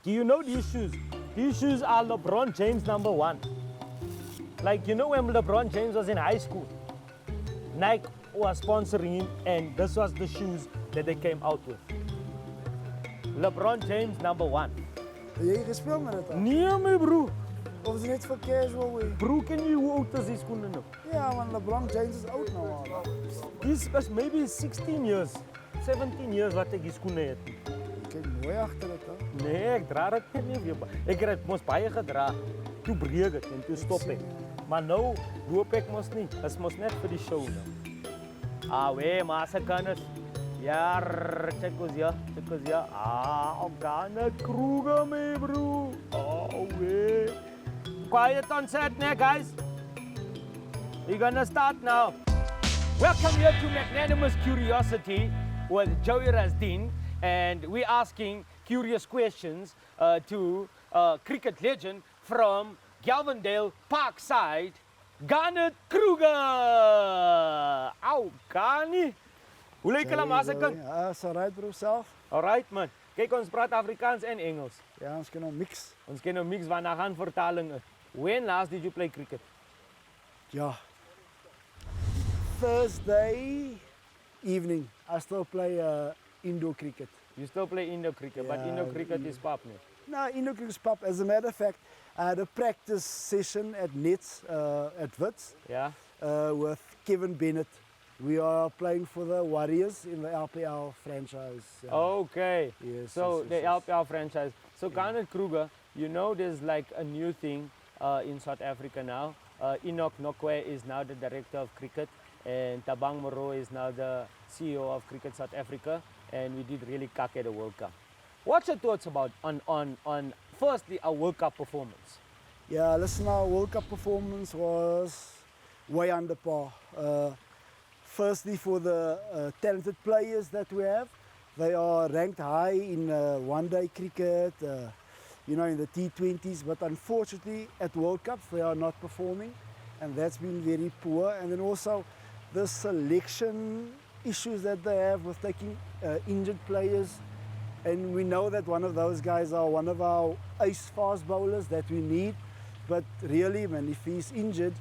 Do you know these shoes? These shoes are LeBron James #1. Like, you know when LeBron James was in high school, Nike was sponsoring him and this was the shoes that they came out with. LeBron James #1. Heb jy gespeeld met dit al? Nee my bro. Of is het net voor casual way? Bro, ken jy hoe oud is die skoene nou? Ja, man, LeBron James is oud nou al. Dis is maybe 16 years, 17 years wat ek die skoene het. Kijk mooi achter het al. Nee, ek dra dit net nie weer. Ek het mos baie gedra. Toe breek dit en toe stop ek. Maar nou loop ek mos nie. Dit is mos net vir die show nou. Ah, wee, maar as ek kan is. Ja, check ons ja. Ah, Garnett Kruger me bro. Oh, wee. Quiet on set now, guys. We're gonna start now. Welcome here to Magnanimous Curiosity with Joey Rasdien, and we're asking curious questions to cricket legend from Galvindale Parkside, Garnett Kruger. Au, Garnie. Hoe lyk hulle maar as ek kan? Ja, is alright bro, self. Alright man. Kyk, ons praat Afrikaans en Engels. Ja, ons kan nou mix. Ons kan nou mix want daar gaan vertaling is. When last did you play cricket? Ja. Thursday evening, I still play indoor cricket. You still play indoor cricket, but Yeah, indoor cricket is pop nu. No, indoor cricket is pop. As a matter of fact, I had a practice session at Nets at Wits Yeah? with Kevin Bennett. We are playing for the Warriors in the LPL franchise. Okay. Yes, So yes, the yes, yes. LPL franchise. So Garnett Kruger, you know there's like a new thing in South Africa now. Enoch Nokwe is now the director of cricket, and Tabang Moro is now the CEO of Cricket South Africa, and we did really cock at the World Cup. What's your thoughts about on firstly our World Cup performance? Yeah, listen, our World Cup performance was way under par. Firstly, for the talented players that we have, they are ranked high in one-day cricket, you know, in the T20s, but unfortunately at World Cups they are not performing, and that's been very poor. And then also the selection issues that they have with taking injured players, and we know that one of those guys are one of our ace fast bowlers that we need, but really, man, if he's injured,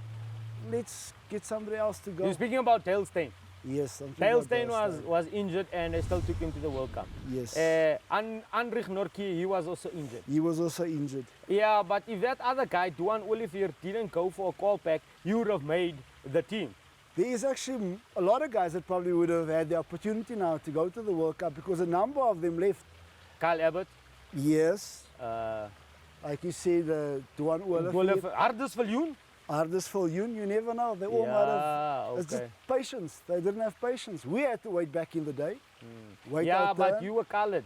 let's get somebody else to go. You're speaking about Tailstein. Yes, something about Tailstein that. was injured, and they still took him to the World Cup. Yes. Andrich Nortje, he was also injured. He was also injured. Yeah, but if that other guy, Duan Olivier, didn't go for a callback, he would have made the team. There is actually a lot of guys that probably would have had the opportunity now to go to the World Cup because a number of them left. Kyle Abbott, Yes, uh, like you said, Duan Olivier, Hardus Viljoen. Ardus Viljoen, you never know. They all might have. It's just okay. patience. They didn't have patience. We had to wait back in the day. Wait Yeah, our but turn, you were colored.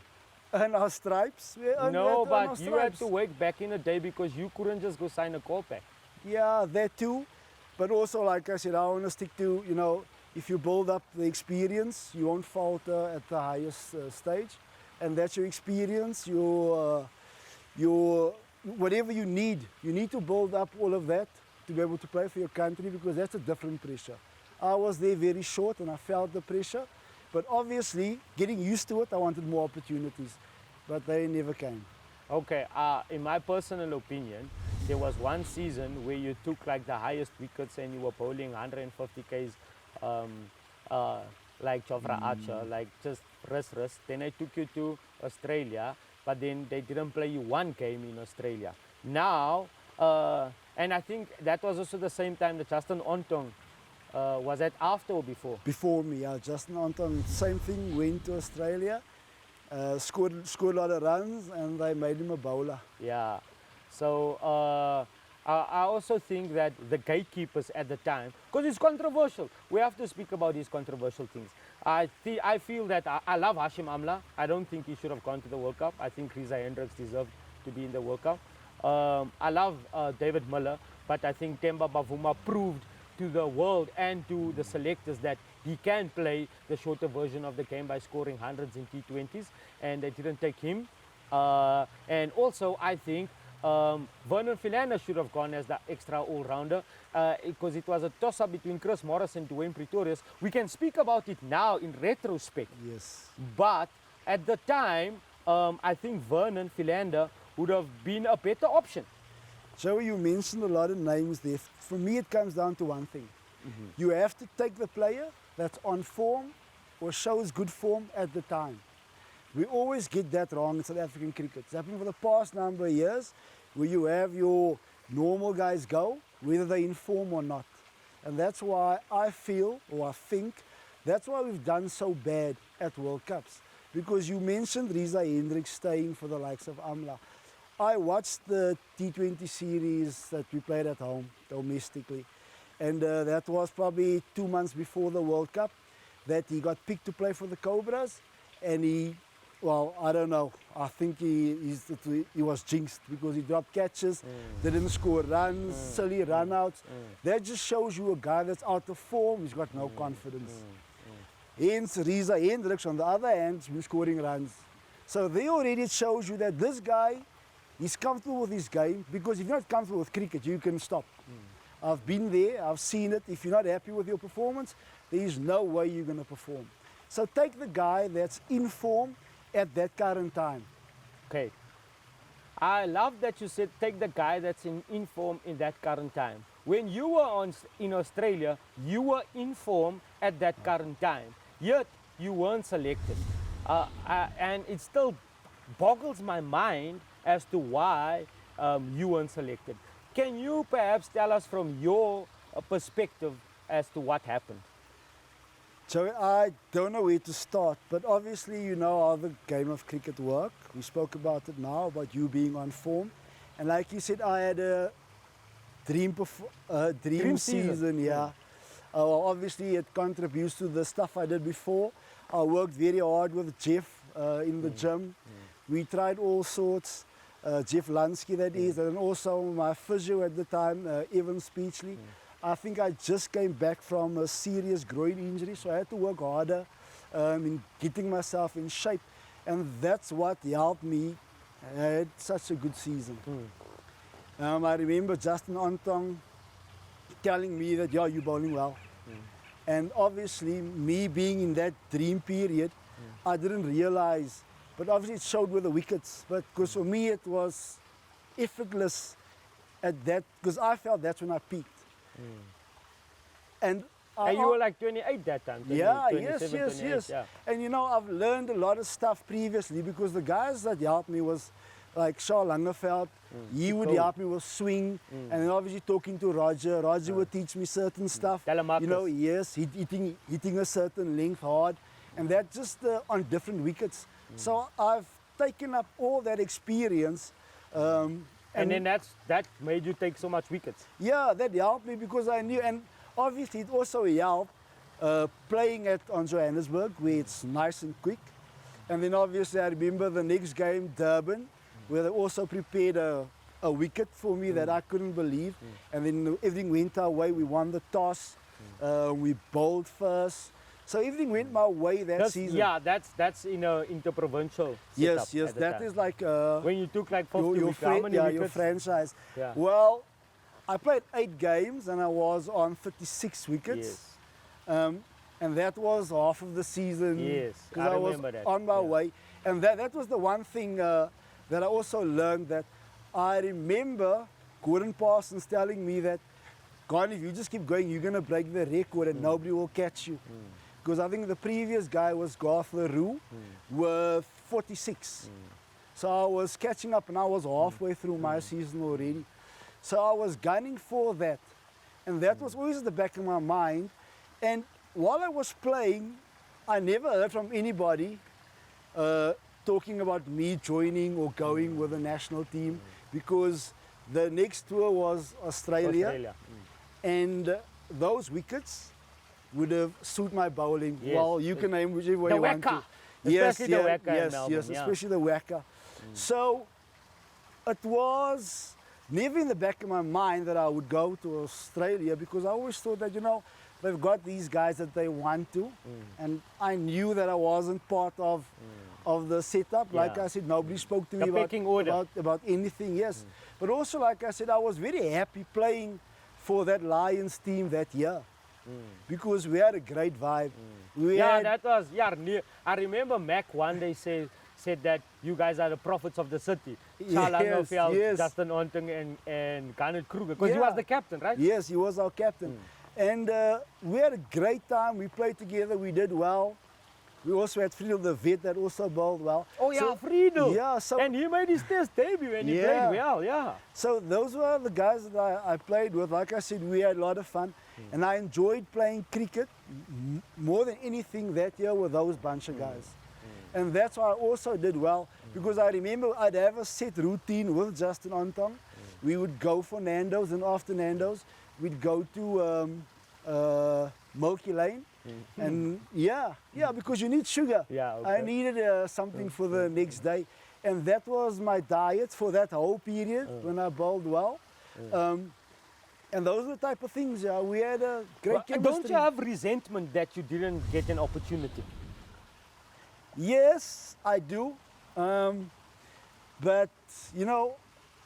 earn our stripes. We had No, to earn our but you had stripes. to wait back in the day because you couldn't just go sign a callback. Yeah, that too. But also, like I said, I want to stick to, you know, if you build up the experience, you won't falter at the highest stage. And that's your experience, your whatever you need to build up all of that to be able to play for your country, because that's a different pressure. I was there very short and I felt the pressure, but obviously getting used to it, I wanted more opportunities, but they never came. Okay, in my personal opinion, there was one season where you took like the highest wickets and you were bowling 150 Ks, like Chopra Archer, like just rest. Then I took you to Australia, but then they didn't play you one game in Australia. Now, and I think that was also the same time that Justin Ontong, was that after or before? Before me, yeah, Justin Anton, same thing, went to Australia, scored a lot of runs, and they made him a bowler. Yeah. So I also think that the gatekeepers at the time, because it's controversial, we have to speak about these controversial things. I feel that I love Hashim Amla. I don't think he should have gone to the World Cup. I think Reza Hendricks deserved to be in the World Cup. I love David Miller, but I think Temba Bavuma proved to the world and to the selectors that he can play the shorter version of the game by scoring hundreds in T20s, and they didn't take him. And also, I think Vernon Philander should have gone as the extra all-rounder because it was a toss-up between Chris Morris and Dwayne Pretorius. We can speak about it now in retrospect, Yes. but at the time, I think Vernon Philander would have been a better option. Joey, you mentioned a lot of names there. For me, it comes down to one thing. You have to take the player that's on form or shows good form at the time. We always get that wrong in South African cricket. It's happened for the past number of years where you have your normal guys go, whether they're in form or not. And that's why I feel, or I think, that's why we've done so bad at World Cups. Because you mentioned Reza Hendricks staying for the likes of Amla. I watched the T20 series that we played at home, domestically. And that was probably 2 months before the World Cup that he got picked to play for the Cobras. And he, well, I don't know, I think he was jinxed because he dropped catches, didn't score runs, silly run-outs. That just shows you a guy that's out of form, he's got no confidence. Hence, Reza Hendricks, on the other hand, has been scoring runs. So there already shows you that this guy, he's comfortable with his game, because if you're not comfortable with cricket, you can stop. I've been there, I've seen it. If you're not happy with your performance, there is no way you're going to perform. So take the guy that's in form at that current time. Okay. I love that you said take the guy that's in form in that current time. When you were in Australia, you were in form at that current time, yet you weren't selected. And it still boggles my mind as to why you weren't selected. Can you perhaps tell us from your perspective as to what happened? So I don't know where to start, but obviously you know how the game of cricket works. We spoke about it now, about you being on form. And like you said, I had a dream season, yeah. Well, obviously it contributes to the stuff I did before. I worked very hard with Jeff in the gym. We tried all sorts. Jeff Lansky, that is, and also my physio at the time, Evan Speechley. I think I just came back from a serious groin injury, so I had to work harder in getting myself in shape, and that's what helped me. I had such a good season. I remember Justin Ontong telling me that, yeah, you're bowling well. And obviously, me being in that dream period, I didn't realize. But obviously it showed with the wickets. But because for me it was effortless at that, because I felt that's when I peaked. And you were like 28 that time. 20, yeah, 27, yes. 28, yeah. And you know, I've learned a lot of stuff previously, because the guys that helped me was like Charles Langeveld. He would help me with swing, and then obviously talking to Roger. Roger would teach me certain stuff. You know, yes, hitting a certain length hard, and that just on different wickets. So I've taken up all that experience. And then that made you take so much wickets. Yeah, that helped me because I knew, and obviously it also helped playing on Johannesburg, where it's nice and quick. And then obviously I remember the next game, Durban, where they also prepared a wicket for me that I couldn't believe. And then everything went our way. We won the toss. We bowled first. So everything went my way that season. Yeah, that's in a interprovincial setup. Yes, that is like when you took like 50 your, wickets. your franchise. Yeah. Well, I played 8 games and I was on 56 wickets. Yes. And that was half of the season. Yes, because I was that. on my way. And that was the one thing that I also learned, that I remember Gordon Parsons telling me that, God, if you just keep going, you're going to break the record and nobody will catch you. Because I think the previous guy was Garth LaRue with 46. So I was catching up and I was halfway through my season already. So I was gunning for that. And that was always at the back of my mind. And while I was playing, I never heard from anybody talking about me joining or going with the national team, because the next tour was Australia. And those wickets would have suited my bowling. Yes. Well, you can name whichever way you want to. Especially the whacker yes, especially the whacker. So it was never in the back of my mind that I would go to Australia, because I always thought that, you know, they've got these guys that they want to, and I knew that I wasn't part of the setup. Like I said, nobody spoke to me about anything, yes. But also, like I said, I was very happy playing for that Lions team that year, because we had a great vibe. That was, I remember Mac one day said that you guys are the prophets of the city. Yes, Charles yes. Justin Onting and Garnett Kruger, because he Yeah. was the captain, right? Yes, he was our captain. And we had a great time. We played together. We did well. We also had Friedel the vet that also bowled well. Oh yeah, So- Friedel. Yeah, so And he made his test debut and he Yeah. played well, yeah. So those were the guys that I played with. Like I said, we had a lot of fun. And I enjoyed playing cricket more than anything that year with those bunch of guys. And that's why I also did well, because I remember I'd have a set routine with Justin Ontong. We would go for Nando's, and after Nando's, we'd go to Milky Lane. And yeah, because you need sugar. Yeah, I okay. needed something for the next day. And that was my diet for that whole period when I bowled well. And those are the type of things, yeah. We had a great But chemistry. don't you have resentment that you didn't get an opportunity? Yes, I do. But, you know,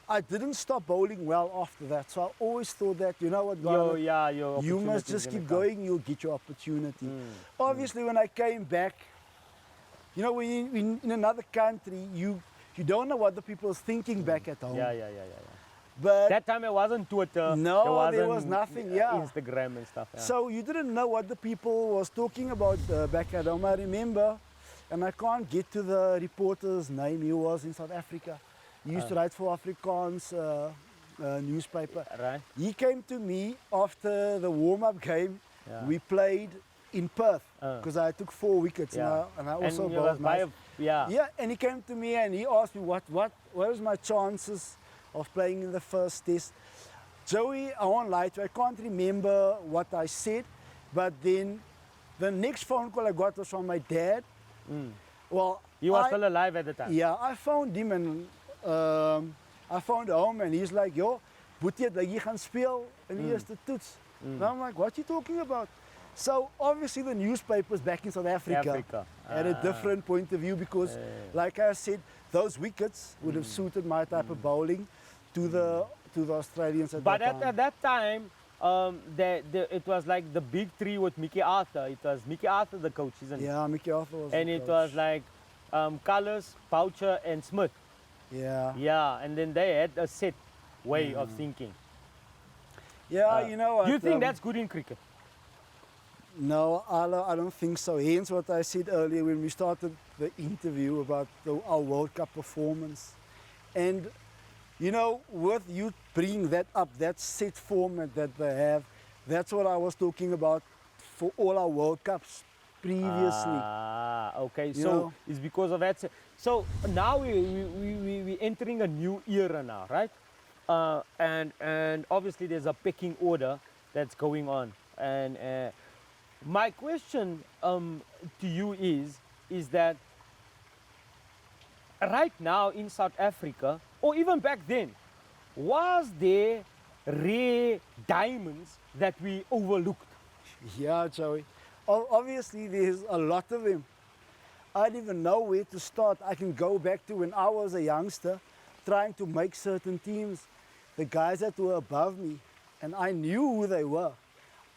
I didn't stop bowling well after that. So I always thought that, you know what, Garnett, Your you must opportunity is just gonna keep come. going, you'll get your opportunity. Obviously, when I came back, you know, when you're in another country, you don't know what the people is thinking back at home. Yeah. But That time it wasn't Twitter. No, there wasn't, was nothing, yeah. Instagram and stuff. Yeah. so you didn't know what the people was talking about back at home. I remember, and I can't get to the reporter's name. He was in South Africa. He used to write for Afrikaans newspaper. right? He came to me after the warm-up game. Yeah. We played in Perth because I took 4 wickets Yeah. and I also and you bowled was by nice. Yeah, and he came to me and he asked me what was my chances of playing in the first test. Joey, I won't lie to you, I can't remember what I said, but then the next phone call I got was from my dad. Well, He was I- still alive at the time. yeah, I found him and I found home and he's like, yo, Boetie het like jy gaan speel in die eerste toets. And I'm like, what you talking about? So obviously the newspapers back in South Africa, had a different point of view because, like I said, those wickets would have suited my type of bowling to the Australians at But that time. at that time, it was like the big three with Mickey Arthur. It was Mickey Arthur the coach, isn't it? Yeah, Mickey Arthur was And the it coach. was like Cullis, Boucher and Smith. Yeah. Yeah, and then they had a set way of thinking. Yeah, you know what? Do you think that's good in cricket? No, I don't think so. Hence what I said earlier when we started the interview about our World Cup performance. And, you know, with you bringing that up, that set format that they have, that's what I was talking about for all our World Cups previously. Okay, You so know? it's because of that. So now we're entering a new era now, right? And obviously there's a pecking order that's going on. And my question to you is that right now in South Africa, or even back then, was there rare diamonds that we overlooked? Yeah, Joey. Obviously, there's a lot of them. I don't even know where to start. I can go back to when I was a youngster trying to make certain teams, the guys that were above me, and I knew who they were.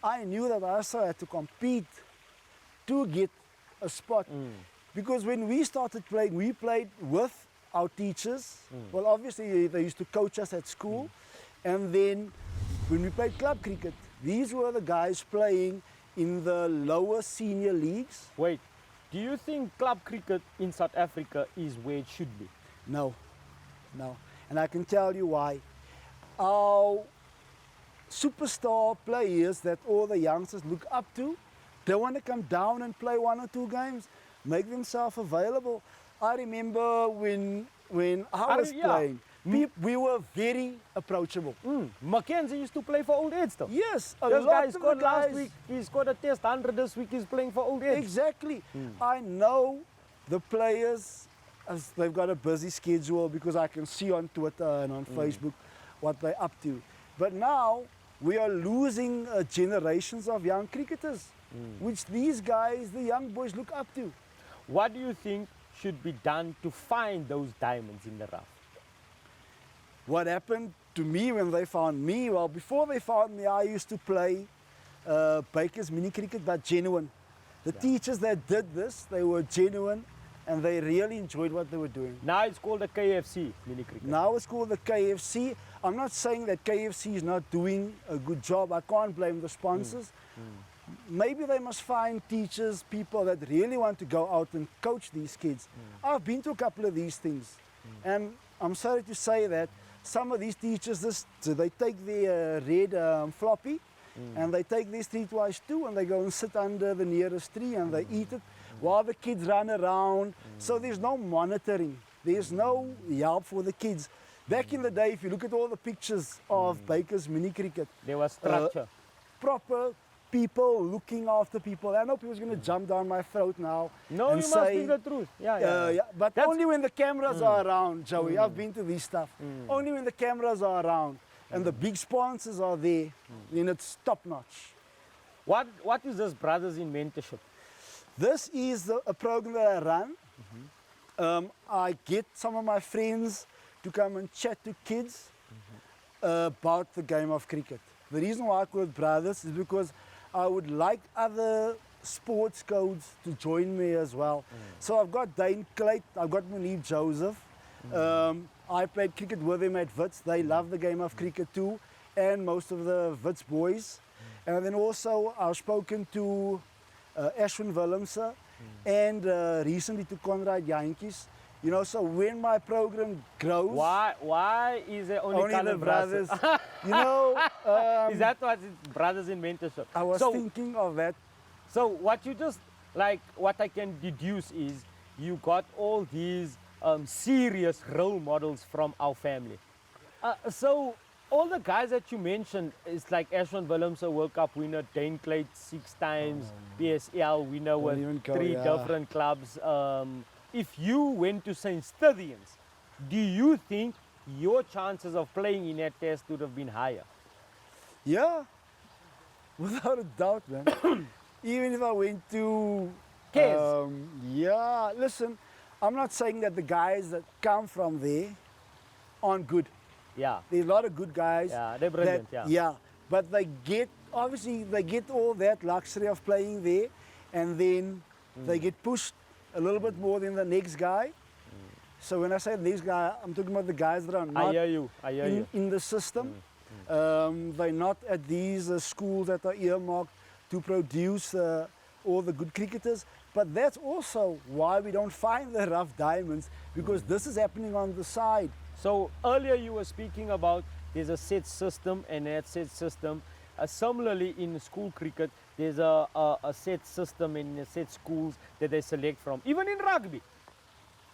I knew that I also had to compete to get a spot. Because when we started playing, we played with our teachers. Well, obviously, they used to coach us at school. And then when we played club cricket, these were the guys playing in the lower senior leagues. Wait, do you think club cricket in South Africa is where it should be? No. And I can tell you why. Our superstar players that all the youngsters look up to, they want to come down and play 1 or 2 games, make themselves available. I remember when I was yeah. playing, we were very approachable. Mackenzie used to play for Old Age still. Yes, a This lot guy of the scored last guys. week, he scored a test 100 this week, he's playing for Old Age. Exactly. I know the players, as they've got a busy schedule because I can see on Twitter and on Facebook what they're up to. But now we are losing generations of young cricketers, which these guys, the young boys, look up to. What do you think should be done to find those diamonds in the rough? What happened to me when they found me? Well, before they found me, I used to play Baker's mini cricket, but genuine. The teachers that did this, they were genuine and they really enjoyed what they were doing. Now it's called the KFC mini cricket. Now it's called the KFC. I'm not saying that KFC is not doing a good job. I can't blame the sponsors. Maybe they must find teachers, people that really want to go out and coach these kids. I've been to a couple of these things, and I'm sorry to say that some of these teachers, they take their red floppy, and they take their streetwise too, and they go and sit under the nearest tree and they eat it while the kids run around. So there's no monitoring. There's no help for the kids. Back in the day, if you look at all the pictures of Baker's mini cricket, There was structure. proper people looking after people. I know people's going to jump down my throat now. No, and you must say, speak the truth. Yeah. but That's- only when the cameras are around, Joey. I've been to these stuff. Only when the cameras are around and the big sponsors are there, then it's top notch. What is this Brothers in Mentorship? This is a program that I run. I get some of my friends to come and chat to kids about the game of cricket. The reason why I call it Brothers is because I would like other sports codes to join me as well. So I've got Dane Clayt, I've got Monique Joseph. I played cricket with them at Wits. They love the game of cricket too, and most of the Wits boys. And then also I've spoken to Ashwin Willemse and recently to Conrad Jantjies. You know, so when my program grows, Why is there only, only the colored brothers, you know, Is that what it's Brothers in Mentorship? I was so, thinking of that. So what you just, like, what I can deduce is you got all these serious role models from our family. So all the guys that you mentioned, it's like Ashwin Willemse, World Cup winner, Dane Clayt 6 times, PSL winner with even go, 3 yeah. different clubs. If you went to St. Stithians, do you think your chances of playing in that test would have been higher? Yeah, without a doubt, man. Even if I went to, Kes. yeah, listen, I'm not saying that the guys that come from there aren't good. Yeah, There's a lot of good guys. yeah, they're brilliant, yeah. But they get, obviously, they get all that luxury of playing there, and then they get pushed a little bit more than the next guy. So when I say next guy, I'm talking about the guys that are I not hear you, I hear you. in the system. They're not at these schools that are earmarked to produce all the good cricketers. But that's also why we don't find the rough diamonds, because this is happening on the side. So earlier you were speaking about there's a set system, and that set system, similarly in school cricket, there's a set system in set schools that they select from. Even in rugby.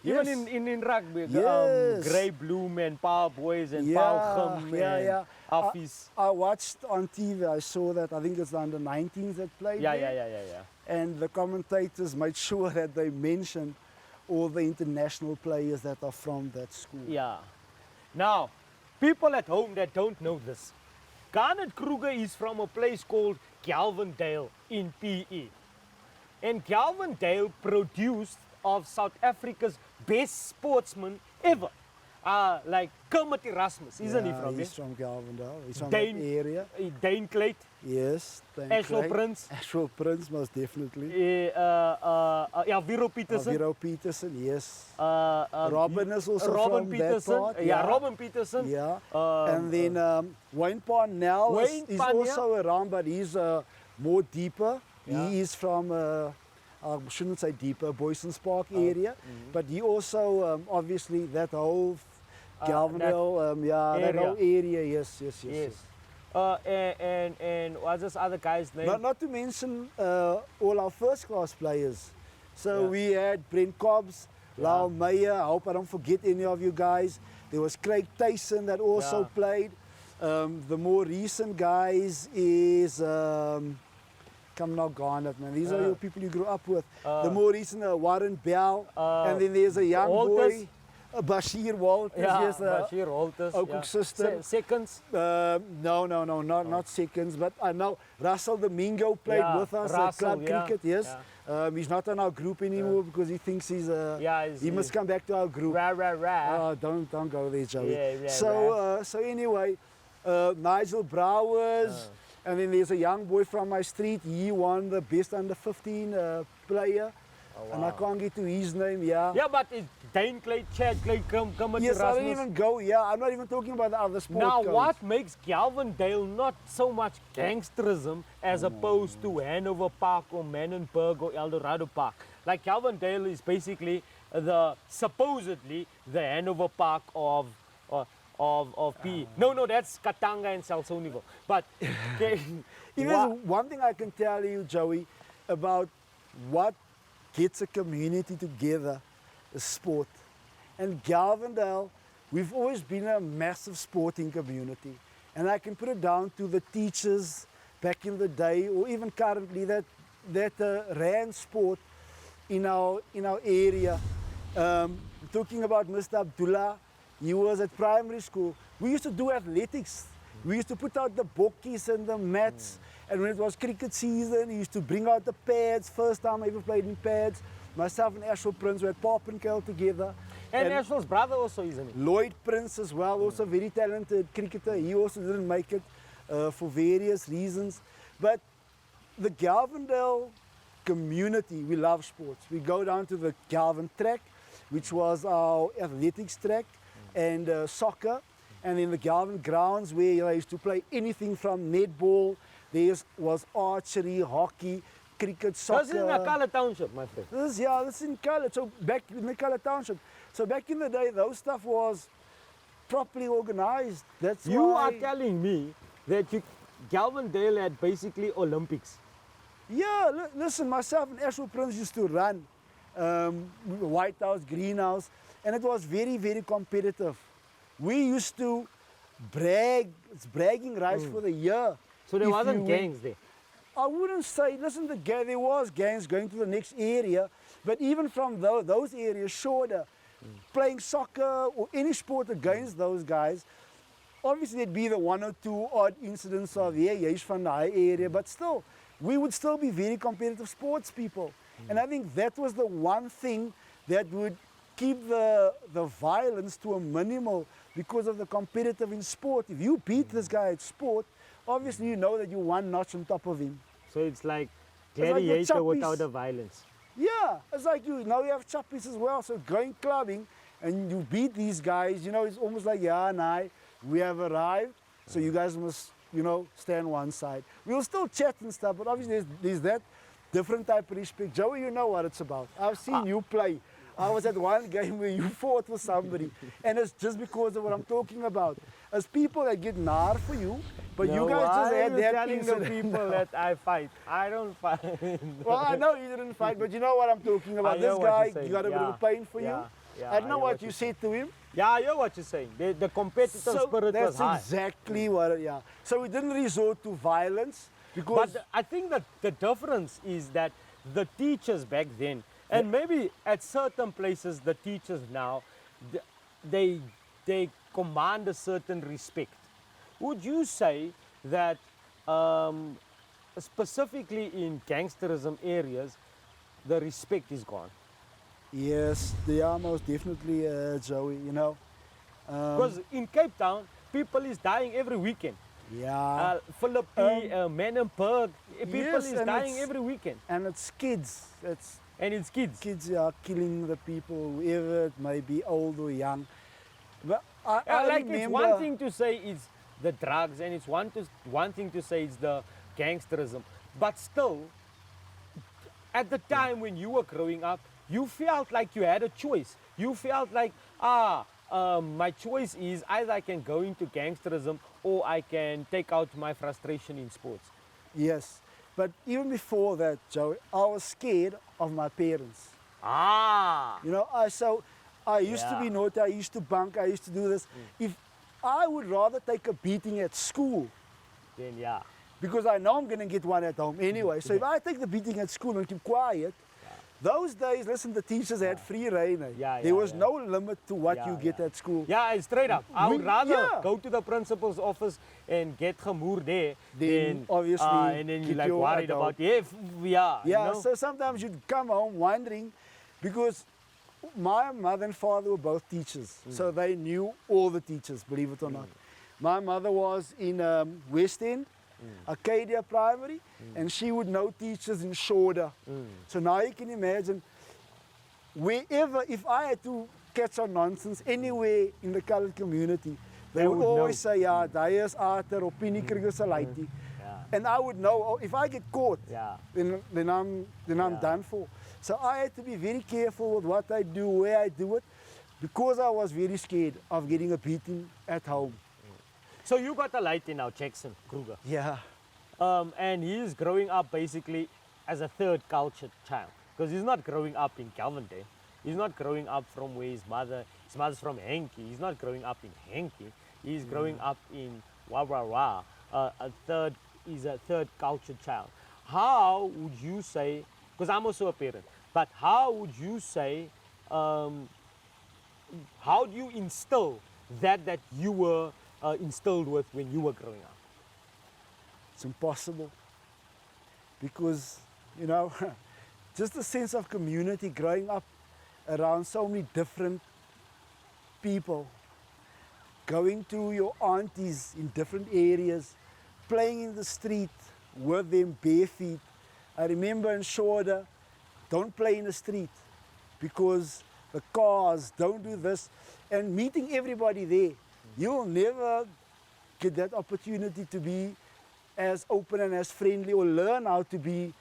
Yes. Even in rugby, Yes. Grey Bloom and Power Boys and Yeah, Paul Gim yeah, and yeah. Afis. I watched on TV, I saw that, I think it's the under 19s that played Yeah, there. yeah. And the commentators made sure that they mentioned all the international players that are from that school. Yeah. Now, people at home that don't know this, Garnett Kruger is from a place called Galvindale in PE. And Galvindale produced of South Africa's best sportsman ever. Like Kermit Erasmus, isn't he from He's there? from Galvindale, he's from Dane- that area. Dane Clayt, Yes, thank Ashwell you. Prince, Ashwell Prince, most definitely. yeah, Viro Peterson. Viro Peterson, yes. uh, Robin is also Robin from Peterson. that part. Yeah, Robin Peterson. Yeah. Um, And then Wayne Parnell Wayne is Parnell. also around, but he's more deeper. Yeah. He is from, I shouldn't say deeper, Boysons Park area. But he also, obviously, that whole Galvindale, that area. whole area, yes. Yes. And what's this other guy's name? Not to mention all our first class players. So Yeah. we had Brent Cobbs, Lau Meyer, I hope I don't forget any of you guys. There was Craig Tyson that also Yeah. played. The more recent guys is, come now Garnett, man. These are your people you grew up with. The more recent, Warren Bell. And then there's a young Walters. boy, Bashir Walters. Yeah, yes, Bashir Walters. ook yeah. system. Seconds. No, not seconds, but I know Russell Domingo played Yeah, with us Russell, at club yeah, cricket, yes. He's not on our group anymore because he thinks he's he must come back to our group. Rah. Don't go there, Joey. Yeah, So anyway, Nigel Brouwers, and then there's a young boy from my street. He won the best under 15 player. and I can't get to his name, yeah. Yeah, but it's Dane Clay, Chad Clay, come to Yes, I didn't Rasmus. even go, yeah, I'm not even talking about the other sport Now, codes. what makes Galvindale not so much gangsterism as opposed to Hanover Park or Manenberg or Eldorado Park? Like Galvindale is basically supposedly the Hanover Park of PE. No, that's Katanga and Salsonival. But okay, If there's one thing I can tell you, Joey, about what gets a community together is sport. And Galvindale, we've always been a massive sporting community. And I can put it down to the teachers back in the day, or even currently, that ran sport in our area. Talking about Mr. Abdullah, he was at primary school. We used to do athletics. We used to put out the bokkies and the mats. And when it was cricket season, he used to bring out the pads. First time I ever played in pads. Myself and Ashwell Prince were at Pop and Kel together. and Ashwell's brother also, isn't he? Lloyd Prince as well, also very talented cricketer. He also didn't make it for various reasons. But the Galvindale community, we love sports. We go down to the Galvin track, which was our athletics track, and soccer. And in the Galvin grounds, where I used to play anything from netball, there was archery, hockey, cricket, soccer. This is in Nakala Township, my friend. This is in Kala. So back in the Kala Township. So back in the day, those stuff was properly organized. That's You why. are telling me that Galvindale had basically Olympics. Yeah, listen, myself and Ashwell Prince used to run White House, Green House, and it was very, very competitive. We used to brag, it's bragging rights for the year. So there If wasn't you win. gangs there. I wouldn't say, listen, there was gangs going to the next area, but even from those areas shorter, playing soccer or any sport against those guys, obviously there'd be the one or two odd incidents of, jy's van daai area, but still, we would still be very competitive sports people. And I think that was the one thing that would keep the violence to a minimal because of the competitive in sport. If you beat this guy at sport, obviously you know that you're one notch on top of him. So it's like It's like the gladiator chappies. without the violence. Yeah, it's like now you have chappies as well. So going clubbing and you beat these guys, it's almost like, we have arrived. So you guys must, stand one side. We'll still chat and stuff, but obviously there's that different type of respect. Joey, you know what it's about. I've seen you play. I was at one game where you fought with somebody, and it's just because of what I'm talking about. It's people that get nar for you, but you guys just had that telling the incident. people that I fight. I don't fight. Well, I know you didn't fight, but you know what I'm talking about. I This know what guy, you're saying. you got a bit of pain for you. Yeah, I don't know know what what you you're said to him. Yeah, I know what you're saying. The competitive spirit that's was high. exactly what, So we didn't resort to violence because But I think that the difference is that the teachers back then, and maybe at certain places the teachers now, they command a certain respect. Would you say that specifically in gangsterism areas, the respect is gone? yes, they are most definitely, Joey, Because in Cape Town, people is dying every weekend. Yeah. Philippi, Manenberg, people yes, is and dying it's- every weekend. And it's kids. And it's kids. Kids are killing the people, whoever it may be, old or young. But I Like remember, it's one thing to say it's the drugs, and it's one thing to say it's the gangsterism. But still, at the time when you were growing up, you felt like you had a choice. You felt like, my choice is either I can go into gangsterism or I can take out my frustration in sports. Yes, but even before that, Joey, I was scared of my parents. Ah, I used to be Yeah. naughty, I used to bunk, I used to do this. If I would rather take a beating at school, then yeah. because I know I'm going to get one at home anyway. So if I take the beating at school and keep quiet, those days, listen, the teachers had free reign. There was no limit to what you get at school. Yeah, and straight up. I would rather Yeah. go to the principal's office and get gemoer there Then than obviously and then keep you're like your worried adult. about yeah. Yeah, You know? so sometimes you'd come home wondering, because my mother and father were both teachers, so they knew all the teachers, believe it or not. My mother was in West End, Arcadia Primary, and she would know teachers in Shorter. So now you can imagine, wherever, if I had to catch on nonsense anywhere in the colored community, they would always say, yeah, Dias Arthur or Penny Kruger Salaiti. Yeah. And I would know, oh, if I get caught, Yeah. then I'm done for. So I had to be very careful with what I do, where I do it, because I was very scared of getting a beating at home. So you got a light in now, Jackson Kruger. Yeah. And he is growing up basically as a third cultured child. Because he's not growing up in Calvindale. He's not growing up from where his mother's from Henke. He's not growing up in Henke. He's growing up in Wawawa. He's a third cultured child. How would you say, because I'm also a parent, but how would you say, how do you instill that you were instilled with when you were growing up? It's impossible. Because, you know, just the sense of community, growing up around so many different people, going to your aunties in different areas, playing in the street with them bare feet. I remember in Shorter, don't play in the street because the cars, don't do this. And meeting everybody there, you'll never get that opportunity to be as open and as friendly or learn how to be,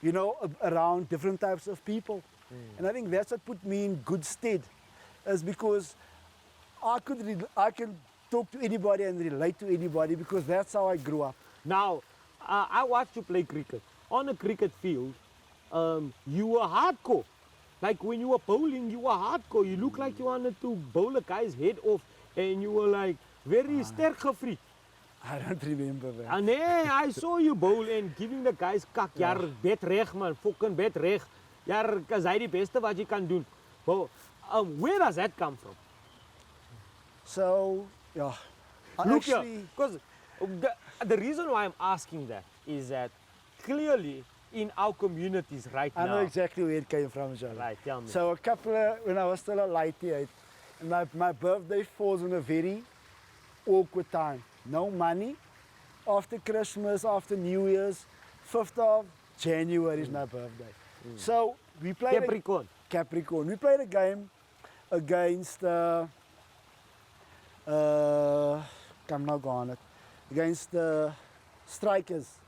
you know, around different types of people. And I think that's what put me in good stead, is because I can talk to anybody and relate to anybody because that's how I grew up. Now, I watched you play cricket. On a cricket field, you were hardcore. Like when you were bowling, you were hardcore. You looked like you wanted to bowl a guy's head off and you were like very sterk gefried. I don't remember that. And then I saw you bowl and giving the guys kak. Ja, bet reg man, fucking bet reg. Ja, is hy die beste wat jy kan doen. Well, where does that come from? So, yeah. Look here, because the reason why I'm asking that is that clearly in our communities right now. I know exactly where it came from, John. Right, tell me. So when I was still a lighty, my birthday falls on a very awkward time. No money. After Christmas, after New Year's, 5th of January is my birthday. So we played Capricorn. We played a game against Garnett, against the Strikers.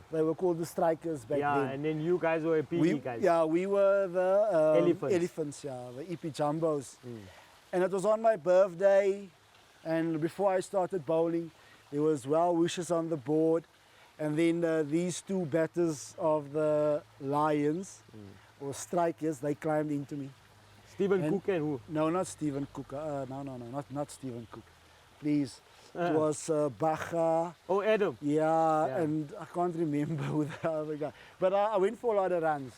They were called the Strikers back then. Yeah, and then you guys were PE guys. Yeah, we were the Elephants. yeah, the EP Jumbos. And it was on my birthday, and before I started bowling, there was well wishes on the board. And then these two batters of the Lions, or Strikers, they climbed into me. Stephen Cook and who? No, not Stephen Cook. No, not Stephen Cook. Please. It was Bacha. Oh, Adam. Yeah, and I can't remember who the other guy. But I went for a lot of runs.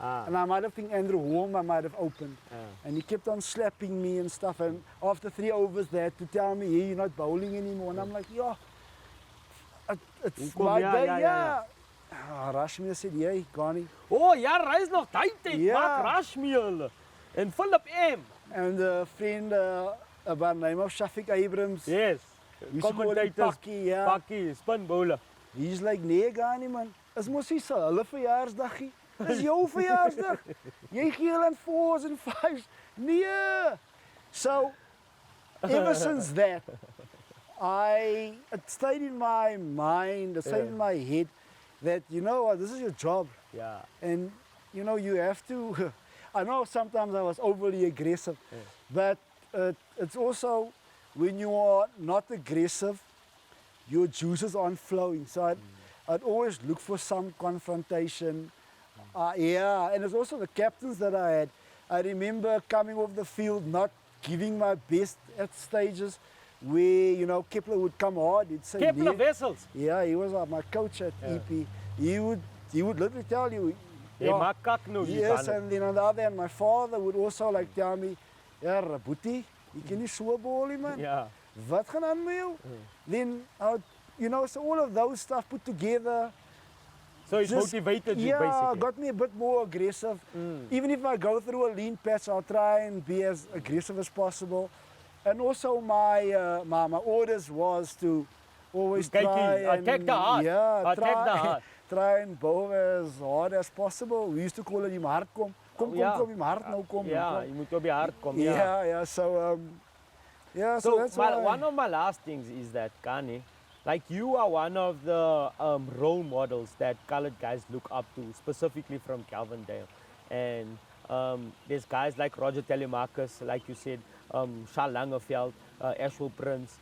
And I might have think Andrew Holm, I might have opened. And he kept on slapping me and stuff. And after 3 overs, they had to tell me, hey, you're not bowling anymore. And I'm like, yeah. It's my day, yeah. Rashmi said, yeah, Garnie. Oh, ja, hy is nog tyd. Maak Rashmi hulle. En Philip M. And a friend by the name of Shafiq Abrams. Yes. Commentators. Pakkie, spin bowler. He's like, nee, Garnie man. Is mos nie so hulle verjaarsdaggie. Is jou verjaarsdag. Jy gee hulle 4s and 5s. Nee. So, ever since that, it stayed in my mind, it stayed in my head that, you know what, this is your job. Yeah. And, you know, you have to, I know sometimes I was overly aggressive, but it's also when you are not aggressive, your juices aren't flowing. So I'd always look for some confrontation. And it's also the captains that I had. I remember coming off the field, not giving my best at stages, where, you know, Kepler would come hard. He'd say, Kepler Wessels. Yeah, he was my coach at EP. He would literally tell you, yes, and then on the other hand, my father would also like tell me, yeah, Rabuti, you can nie so bowlie, man. Yeah. Wat gaan aan met jou? Then, you know, so all of those stuff put together. So it motivated you, basically. Yeah, got me a bit more aggressive. Even if I go through a lean patch, I'll try and be as aggressive as possible. And also my orders was to always try and attack the heart. Yeah, try and bowl as hard as possible. We used to call it him hardkom. Kom in my hart nou kom. Ja, je moet op je hart komen. Yeah. So So that's why. one of my last things is that, Kani, like you are one of the role models that colored guys look up to, specifically from Calvindale. And there's guys like Roger Telemarcus, like you said, Charles Langeveld, Ashwell Prince,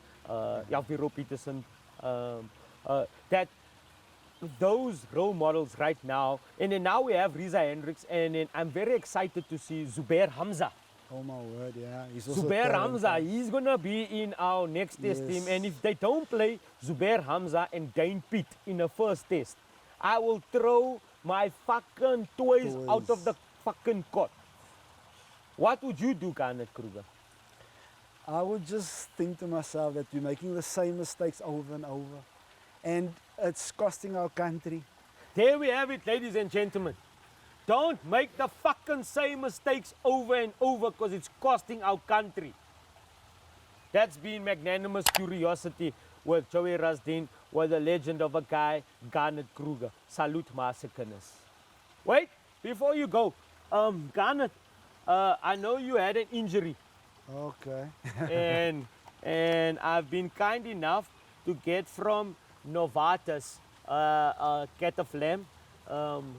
Javiro Peterson, that those role models right now. And then now we have Riza Hendricks, and then I'm very excited to see Zubair Hamza. Oh my word, yeah. He's also Zubair talented. Hamza, he's going to be in our next test Yes. team. And if they don't play Zubair Hamza and Dane Pitt in the first test, I will throw my fucking toys out of the fucking court. What would you do, Garnett Kruger? I would just think to myself that we're making the same mistakes over and over. And it's costing our country. There we have it, ladies and gentlemen. Don't make the fucking same mistakes over and over because it's costing our country. That's been Magnanimous Curiosity with Joey Rasdien, with the legend of a guy, Garnett Kruger. Salute Massacres. Wait, before you go, Garnett, I know you had an injury. Okay. and I've been kind enough to get from Novartis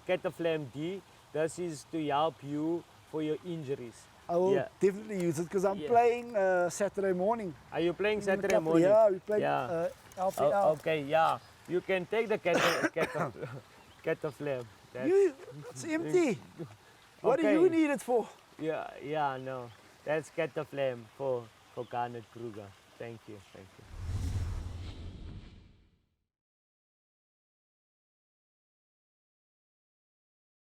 Cataflam D. This is to help you for your injuries. I will definitely use it because I'm playing Saturday morning. Are you playing In a Saturday couple- morning? Yeah, we play Yeah. LPL. Okay, yeah. You can take the Cataflam. It's empty. What do you Okay. need it for? Yeah, no. That's Cataflam for Garnett Kruger. Thank you.